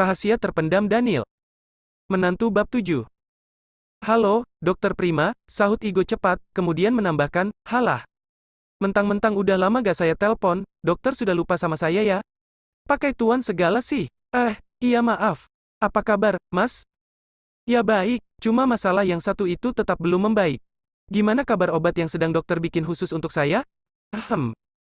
Rahasia terpendam Daniel. Menantu bab 7. Halo, Dokter Prima, sahut Igo cepat, kemudian menambahkan, halah. Mentang-mentang udah lama gak saya telpon, dokter sudah lupa sama saya ya? Pakai tuan segala sih. Iya maaf. Apa kabar, Mas? Ya baik, cuma masalah yang satu itu tetap belum membaik. Gimana kabar obat yang sedang dokter bikin khusus untuk saya?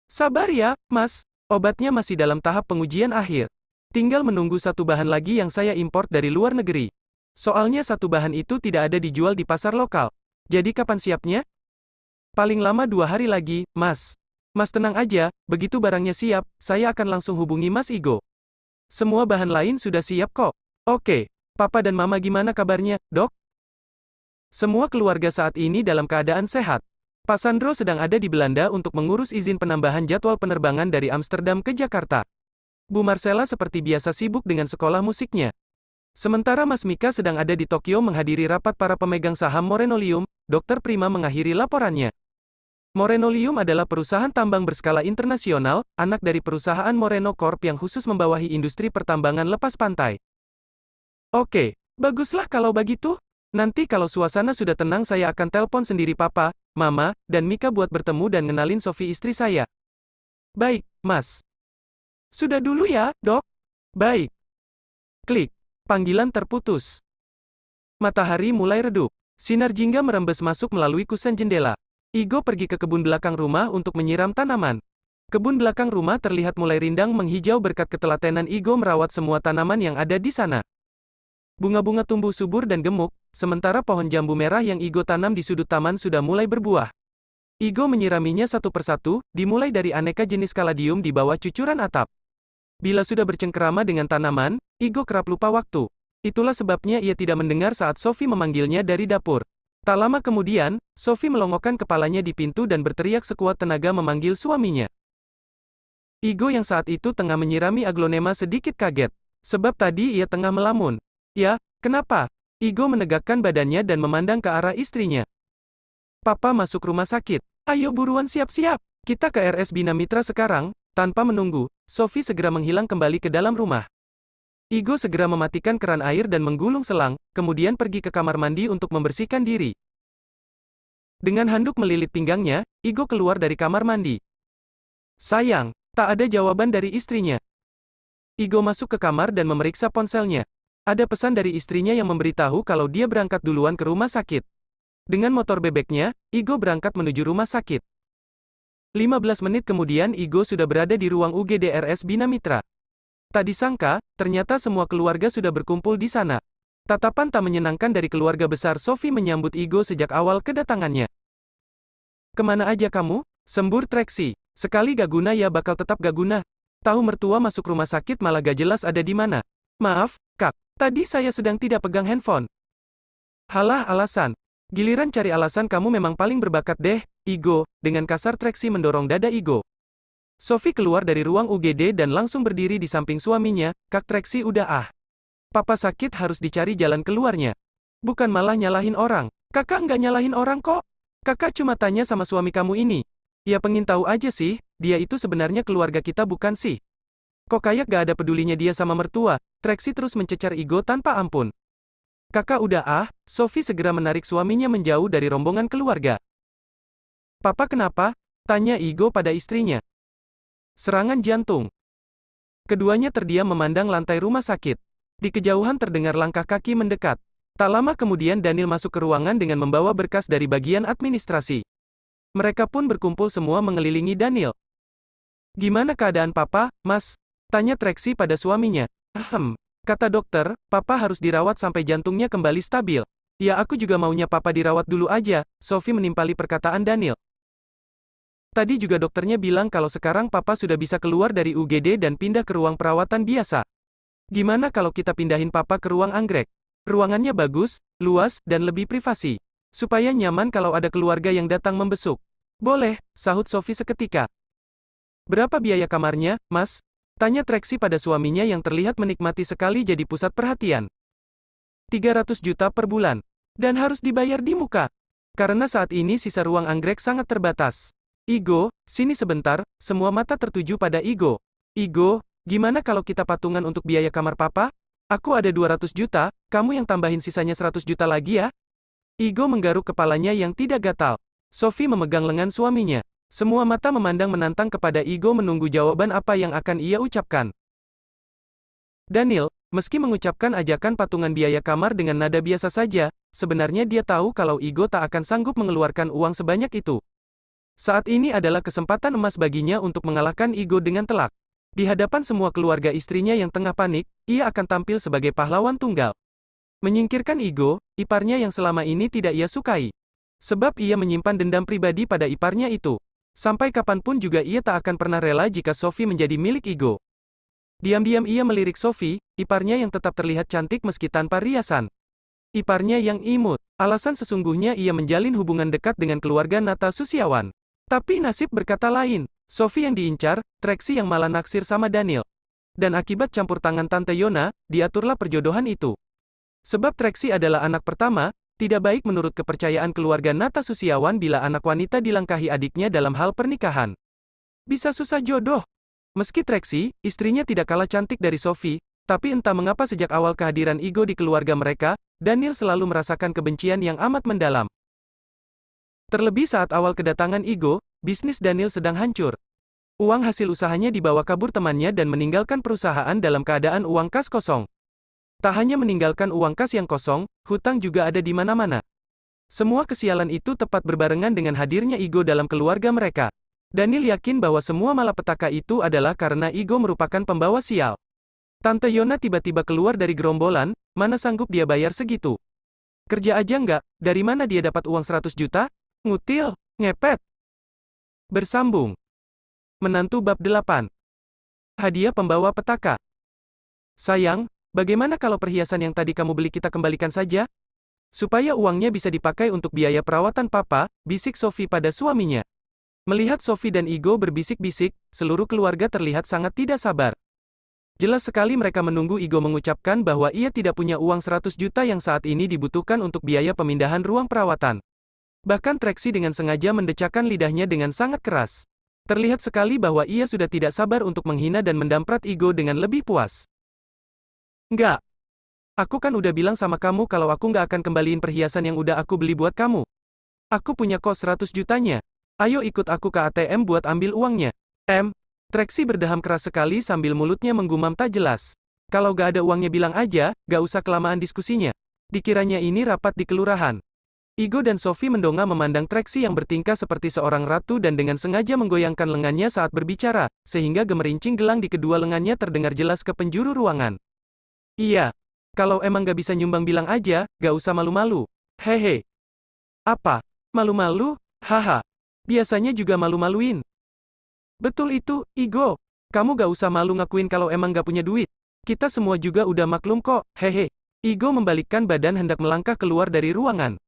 Sabar ya, Mas. Obatnya masih dalam tahap pengujian akhir. Tinggal menunggu satu bahan lagi yang saya import dari luar negeri. Soalnya satu bahan itu tidak ada dijual di pasar lokal. Jadi kapan siapnya? Paling lama 2 hari lagi, Mas. Mas tenang aja, begitu barangnya siap, saya akan langsung hubungi Mas Igo. Semua bahan lain sudah siap kok. Oke, Papa dan Mama gimana kabarnya, Dok? Semua keluarga saat ini dalam keadaan sehat. Pak Sandro sedang ada di Belanda untuk mengurus izin penambahan jadwal penerbangan dari Amsterdam ke Jakarta. Bu Marcella seperti biasa sibuk dengan sekolah musiknya. Sementara Mas Mika sedang ada di Tokyo menghadiri rapat para pemegang saham Morenolium. Dokter Prima mengakhiri laporannya. Morenolium adalah perusahaan tambang berskala internasional, anak dari perusahaan Moreno Corp yang khusus membawahi industri pertambangan lepas pantai. Oke, baguslah kalau begitu. Nanti kalau suasana sudah tenang saya akan telepon sendiri Papa, Mama, dan Mika buat bertemu dan ngenalin Sophie istri saya. Baik, Mas. Sudah dulu ya, Dok. Baik. Klik. Panggilan terputus. Matahari mulai redup. Sinar jingga merembes masuk melalui kusen jendela. Igo pergi ke kebun belakang rumah untuk menyiram tanaman. Kebun belakang rumah terlihat mulai rindang menghijau berkat ketelatenan Igo merawat semua tanaman yang ada di sana. Bunga-bunga tumbuh subur dan gemuk, sementara pohon jambu merah yang Igo tanam di sudut taman sudah mulai berbuah. Igo menyiraminya satu persatu, dimulai dari aneka jenis kaladium di bawah cucuran atap. Bila sudah bercengkerama dengan tanaman, Igo kerap lupa waktu. Itulah sebabnya ia tidak mendengar saat Sophie memanggilnya dari dapur. Tak lama kemudian, Sophie melongokkan kepalanya di pintu dan berteriak sekuat tenaga memanggil suaminya. Igo yang saat itu tengah menyirami aglonema sedikit kaget. Sebab tadi ia tengah melamun. Ya, kenapa? Igo menegakkan badannya dan memandang ke arah istrinya. Papa masuk rumah sakit. Ayo buruan siap-siap. Kita ke RS Bina Mitra sekarang. Tanpa menunggu, Sophie segera menghilang kembali ke dalam rumah. Igo segera mematikan keran air dan menggulung selang, kemudian pergi ke kamar mandi untuk membersihkan diri. Dengan handuk melilit pinggangnya, Igo keluar dari kamar mandi. Sayang, tak ada jawaban dari istrinya. Igo masuk ke kamar dan memeriksa ponselnya. Ada pesan dari istrinya yang memberitahu kalau dia berangkat duluan ke rumah sakit. Dengan motor bebeknya, Igo berangkat menuju rumah sakit. 15 menit kemudian Igo sudah berada di ruang UGD RS Bina Mitra. Tak disangka, ternyata semua keluarga sudah berkumpul di sana. Tatapan tak menyenangkan dari keluarga besar Sophie menyambut Igo sejak awal kedatangannya. Kemana aja kamu? Sembur Trixie. Sekali gak guna ya bakal tetap gak guna. Tahu mertua masuk rumah sakit malah gak jelas ada di mana. Maaf, Kak. Tadi saya sedang tidak pegang handphone. Halah alasan. Giliran cari alasan kamu memang paling berbakat deh, Igo. Dengan kasar Trixie mendorong dada Igo. Sophie keluar dari ruang UGD dan langsung berdiri di samping suaminya. Kak Trixie udah Papa sakit harus dicari jalan keluarnya. Bukan malah nyalahin orang. Kakak nggak nyalahin orang kok. Kakak cuma tanya sama suami kamu ini. Ya pengen tahu aja sih, dia itu sebenarnya keluarga kita bukan sih? Kok kayak gak ada pedulinya dia sama mertua? Trixie terus mencecar Igo tanpa ampun. Kakak udah Sophie segera menarik suaminya menjauh dari rombongan keluarga. Papa kenapa? Tanya Igo pada istrinya. Serangan jantung. Keduanya terdiam memandang lantai rumah sakit. Di kejauhan terdengar langkah kaki mendekat. Tak lama kemudian Daniel masuk ke ruangan dengan membawa berkas dari bagian administrasi. Mereka pun berkumpul semua mengelilingi Daniel. Gimana keadaan Papa, Mas? Tanya Trixie pada suaminya. Kata dokter, Papa harus dirawat sampai jantungnya kembali stabil. Ya aku juga maunya Papa dirawat dulu aja, Sophie menimpali perkataan Daniel. Tadi juga dokternya bilang kalau sekarang Papa sudah bisa keluar dari UGD dan pindah ke ruang perawatan biasa. Gimana kalau kita pindahin Papa ke ruang anggrek? Ruangannya bagus, luas, dan lebih privasi. Supaya nyaman kalau ada keluarga yang datang membesuk. Boleh, sahut Sophie seketika. Berapa biaya kamarnya, Mas? Tanya Trixie pada suaminya yang terlihat menikmati sekali jadi pusat perhatian. 300 juta per bulan. Dan harus dibayar di muka. Karena saat ini sisa ruang anggrek sangat terbatas. Igo, sini sebentar, semua mata tertuju pada Igo. Igo, gimana kalau kita patungan untuk biaya kamar Papa? Aku ada 200 juta, kamu yang tambahin sisanya 100 juta lagi ya? Igo menggaruk kepalanya yang tidak gatal. Sophie memegang lengan suaminya. Semua mata memandang menantang kepada Igo menunggu jawaban apa yang akan ia ucapkan. Daniel, meski mengucapkan ajakan patungan biaya kamar dengan nada biasa saja, sebenarnya dia tahu kalau Igo tak akan sanggup mengeluarkan uang sebanyak itu. Saat ini adalah kesempatan emas baginya untuk mengalahkan Igo dengan telak. Di hadapan semua keluarga istrinya yang tengah panik, ia akan tampil sebagai pahlawan tunggal. Menyingkirkan Igo, iparnya yang selama ini tidak ia sukai. Sebab ia menyimpan dendam pribadi pada iparnya itu. Sampai kapanpun juga ia tak akan pernah rela jika Sophie menjadi milik Igo. Diam-diam ia melirik Sophie, iparnya yang tetap terlihat cantik meski tanpa riasan. Iparnya yang imut. Alasan sesungguhnya ia menjalin hubungan dekat dengan keluarga Nata Susiawan. Tapi nasib berkata lain. Sophie yang diincar, Trixie yang malah naksir sama Daniel. Dan akibat campur tangan Tante Yona, diaturlah perjodohan itu. Sebab Trixie adalah anak pertama, tidak baik menurut kepercayaan keluarga Nata Susiawan bila anak wanita dilangkahi adiknya dalam hal pernikahan. Bisa susah jodoh. Meski Trixie, istrinya tidak kalah cantik dari Sophie, tapi entah mengapa sejak awal kehadiran Igo di keluarga mereka, Daniel selalu merasakan kebencian yang amat mendalam. Terlebih saat awal kedatangan Igo, bisnis Daniel sedang hancur. Uang hasil usahanya dibawa kabur temannya dan meninggalkan perusahaan dalam keadaan uang kas kosong. Tak hanya meninggalkan uang kas yang kosong, hutang juga ada di mana-mana. Semua kesialan itu tepat berbarengan dengan hadirnya Igo dalam keluarga mereka. Daniel yakin bahwa semua malapetaka itu adalah karena Igo merupakan pembawa sial. Tante Yona tiba-tiba keluar dari gerombolan, mana sanggup dia bayar segitu. Kerja aja nggak, dari mana dia dapat uang 100 juta? Ngutil, ngepet. Bersambung. Menantu bab 8. Hadiah pembawa petaka. Sayang, bagaimana kalau perhiasan yang tadi kamu beli kita kembalikan saja? Supaya uangnya bisa dipakai untuk biaya perawatan papa, bisik Sophie pada suaminya. Melihat Sophie dan Igo berbisik-bisik, seluruh keluarga terlihat sangat tidak sabar. Jelas sekali mereka menunggu Igo mengucapkan bahwa ia tidak punya uang 100 juta yang saat ini dibutuhkan untuk biaya pemindahan ruang perawatan. Bahkan Trixie dengan sengaja mendecakkan lidahnya dengan sangat keras. Terlihat sekali bahwa ia sudah tidak sabar untuk menghina dan mendamprat Igo dengan lebih puas. Enggak. Aku kan udah bilang sama kamu kalau aku nggak akan kembaliin perhiasan yang udah aku beli buat kamu. Aku punya kos 100 jutanya. Ayo ikut aku ke ATM buat ambil uangnya. Trixie berdeham keras sekali sambil mulutnya menggumam tak jelas. Kalau gak ada uangnya bilang aja, gak usah kelamaan diskusinya. Dikiranya ini rapat di kelurahan. Igo dan Sophie mendongak memandang Trixie yang bertingkah seperti seorang ratu dan dengan sengaja menggoyangkan lengannya saat berbicara, sehingga gemerincing gelang di kedua lengannya terdengar jelas ke penjuru ruangan. Iya. Kalau emang gak bisa nyumbang bilang aja, gak usah malu-malu. Hehe. Apa? Malu-malu? Haha. Biasanya juga malu-maluin. Betul itu, Igo. Kamu gak usah malu ngakuin kalau emang gak punya duit. Kita semua juga udah maklum kok, hehe. Igo membalikkan badan hendak melangkah keluar dari ruangan.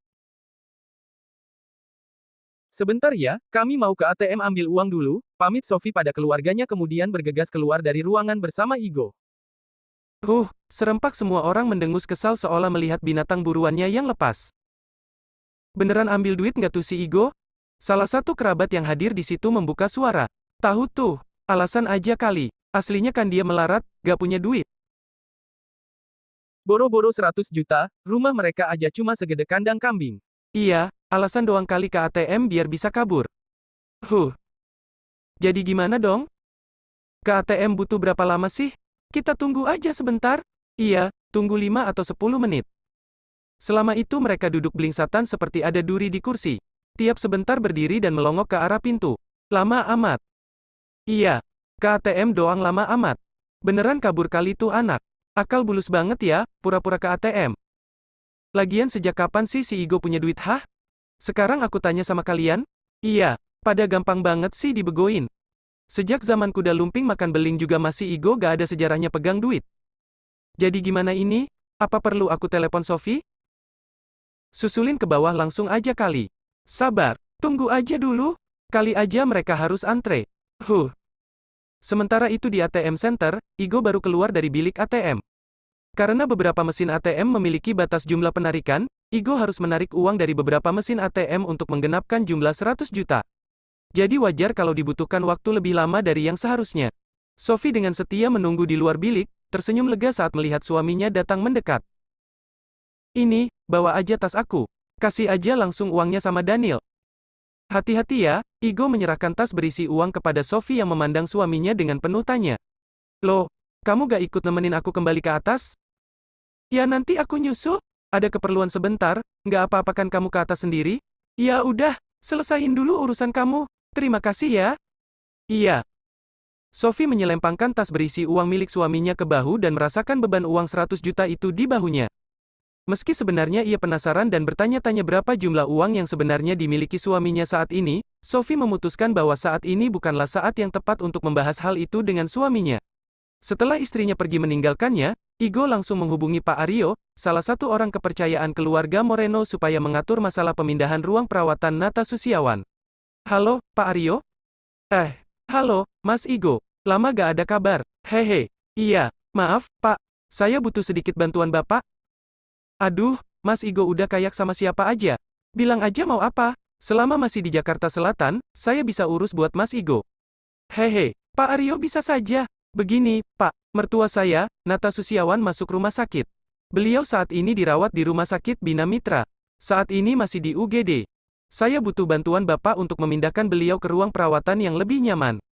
Sebentar ya, kami mau ke ATM ambil uang dulu, pamit Sophie pada keluarganya kemudian bergegas keluar dari ruangan bersama Igo. Serempak semua orang mendengus kesal seolah melihat binatang buruannya yang lepas. Beneran ambil duit nggak tuh si Igo? Salah satu kerabat yang hadir di situ membuka suara. Tahu tuh, alasan aja kali. Aslinya kan dia melarat, gak punya duit. Boro-boro 100 juta, rumah mereka aja cuma segede kandang kambing. Iya, alasan doang kali ke ATM biar bisa kabur. Jadi gimana dong? Ke ATM butuh berapa lama sih? Kita tunggu aja sebentar. Iya, tunggu 5 atau 10 menit. Selama itu mereka duduk belingsatan seperti ada duri di kursi. Tiap sebentar berdiri dan melongok ke arah pintu. Lama amat. Iya, ke ATM doang lama amat. Beneran kabur kali tuh anak. Akal bulus banget ya, pura-pura ke ATM. Lagian sejak kapan sih si Igo punya duit hah? Sekarang aku tanya sama kalian? Iya, pada gampang banget sih dibegoin. Sejak zaman kuda lumping makan beling juga masih Igo gak ada sejarahnya pegang duit. Jadi gimana ini? Apa perlu aku telepon Sophie? Susulin ke bawah langsung aja kali. Sabar, tunggu aja dulu. Kali aja mereka harus antre. Sementara itu di ATM Center, Igo baru keluar dari bilik ATM. Karena beberapa mesin ATM memiliki batas jumlah penarikan, Igo harus menarik uang dari beberapa mesin ATM untuk menggenapkan jumlah 100 juta. Jadi wajar kalau dibutuhkan waktu lebih lama dari yang seharusnya. Sophie dengan setia menunggu di luar bilik, tersenyum lega saat melihat suaminya datang mendekat. Ini, bawa aja tas aku. Kasih aja langsung uangnya sama Daniel. Hati-hati ya, Igo menyerahkan tas berisi uang kepada Sophie yang memandang suaminya dengan penuh tanya. Loh, kamu gak ikut nemenin aku kembali ke atas? Ya nanti aku nyusul. Ada keperluan sebentar, nggak apa-apa kan kamu ke atas sendiri? Ya udah, selesain dulu urusan kamu. Terima kasih ya. Iya. Sophie menyelempangkan tas berisi uang milik suaminya ke bahu dan merasakan beban uang 100 juta itu di bahunya. Meski sebenarnya ia penasaran dan bertanya-tanya berapa jumlah uang yang sebenarnya dimiliki suaminya saat ini, Sophie memutuskan bahwa saat ini bukanlah saat yang tepat untuk membahas hal itu dengan suaminya. Setelah istrinya pergi meninggalkannya, Igo langsung menghubungi Pak Aryo, salah satu orang kepercayaan keluarga Moreno supaya mengatur masalah pemindahan ruang perawatan Nata Susiawan. Halo, Pak Aryo? Halo, Mas Igo. Lama gak ada kabar. Hehe. Iya, maaf, Pak. Saya butuh sedikit bantuan Bapak. Aduh, Mas Igo udah kayak sama siapa aja. Bilang aja mau apa. Selama masih di Jakarta Selatan, saya bisa urus buat Mas Igo. Hehe, Pak Aryo bisa saja. Begini, Pak, mertua saya, Nata Susiawan masuk rumah sakit. Beliau saat ini dirawat di Rumah Sakit Bina Mitra. Saat ini masih di UGD. Saya butuh bantuan Bapak untuk memindahkan beliau ke ruang perawatan yang lebih nyaman.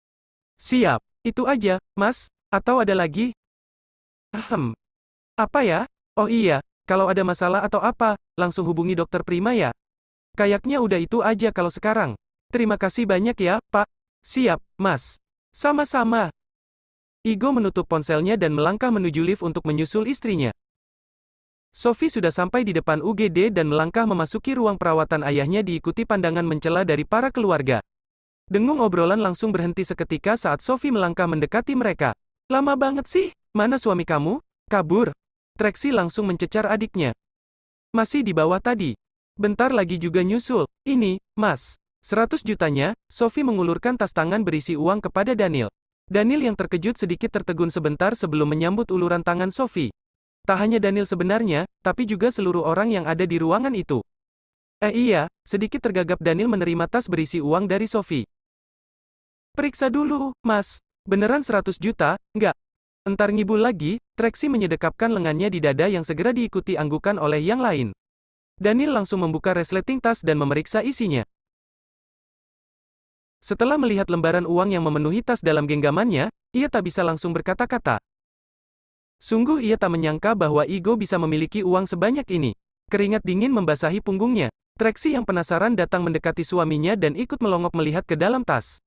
Siap, itu aja, Mas, atau ada lagi? Apa ya? Oh iya, kalau ada masalah atau apa, langsung hubungi Dokter Prima ya. Kayaknya udah itu aja kalau sekarang. Terima kasih banyak ya, Pak. Siap, Mas. Sama-sama. Igo menutup ponselnya dan melangkah menuju lift untuk menyusul istrinya. Sophie sudah sampai di depan UGD dan melangkah memasuki ruang perawatan ayahnya diikuti pandangan mencela dari para keluarga. Dengung obrolan langsung berhenti seketika saat Sophie melangkah mendekati mereka. Lama banget sih, mana suami kamu? Kabur. Trixie langsung mencecar adiknya. Masih di bawah tadi. Bentar lagi juga nyusul. Ini, Mas. 100 jutanya, Sophie mengulurkan tas tangan berisi uang kepada Daniel. Daniel yang terkejut sedikit tertegun sebentar sebelum menyambut uluran tangan Sophie. Tak hanya Daniel sebenarnya, tapi juga seluruh orang yang ada di ruangan itu. Iya, sedikit tergagap Daniel menerima tas berisi uang dari Sophie. Periksa dulu, Mas. Beneran 100 juta, enggak? Entar ngibul lagi, Trixie menyedekapkan lengannya di dada yang segera diikuti anggukan oleh yang lain. Daniel langsung membuka resleting tas dan memeriksa isinya. Setelah melihat lembaran uang yang memenuhi tas dalam genggamannya, ia tak bisa langsung berkata-kata. Sungguh ia tak menyangka bahwa Igo bisa memiliki uang sebanyak ini. Keringat dingin membasahi punggungnya. Trixie yang penasaran datang mendekati suaminya dan ikut melongok melihat ke dalam tas.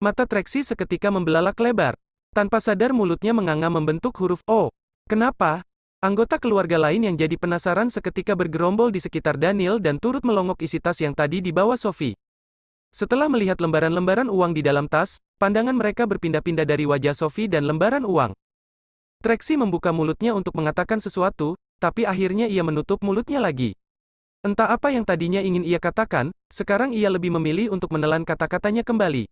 Mata Trixie seketika membelalak lebar. Tanpa sadar mulutnya menganga membentuk huruf O. Kenapa? Anggota keluarga lain yang jadi penasaran seketika bergerombol di sekitar Daniel dan turut melongok isi tas yang tadi dibawa Sophie. Setelah melihat lembaran-lembaran uang di dalam tas, pandangan mereka berpindah-pindah dari wajah Sophie dan lembaran uang. Trixie membuka mulutnya untuk mengatakan sesuatu, tapi akhirnya ia menutup mulutnya lagi. Entah apa yang tadinya ingin ia katakan, sekarang ia lebih memilih untuk menelan kata-katanya kembali.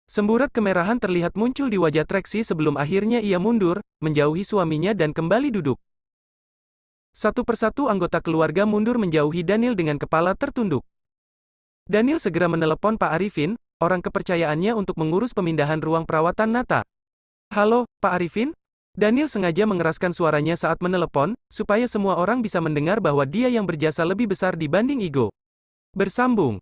Semburat kemerahan terlihat muncul di wajah Trixie sebelum akhirnya ia mundur, menjauhi suaminya dan kembali duduk. Satu persatu anggota keluarga mundur menjauhi Daniel dengan kepala tertunduk. Daniel segera menelepon Pak Arifin, orang kepercayaannya untuk mengurus pemindahan ruang perawatan Nata. Halo, Pak Arifin? Daniel sengaja mengeraskan suaranya saat menelepon, supaya semua orang bisa mendengar bahwa dia yang berjasa lebih besar dibanding Igo. Bersambung.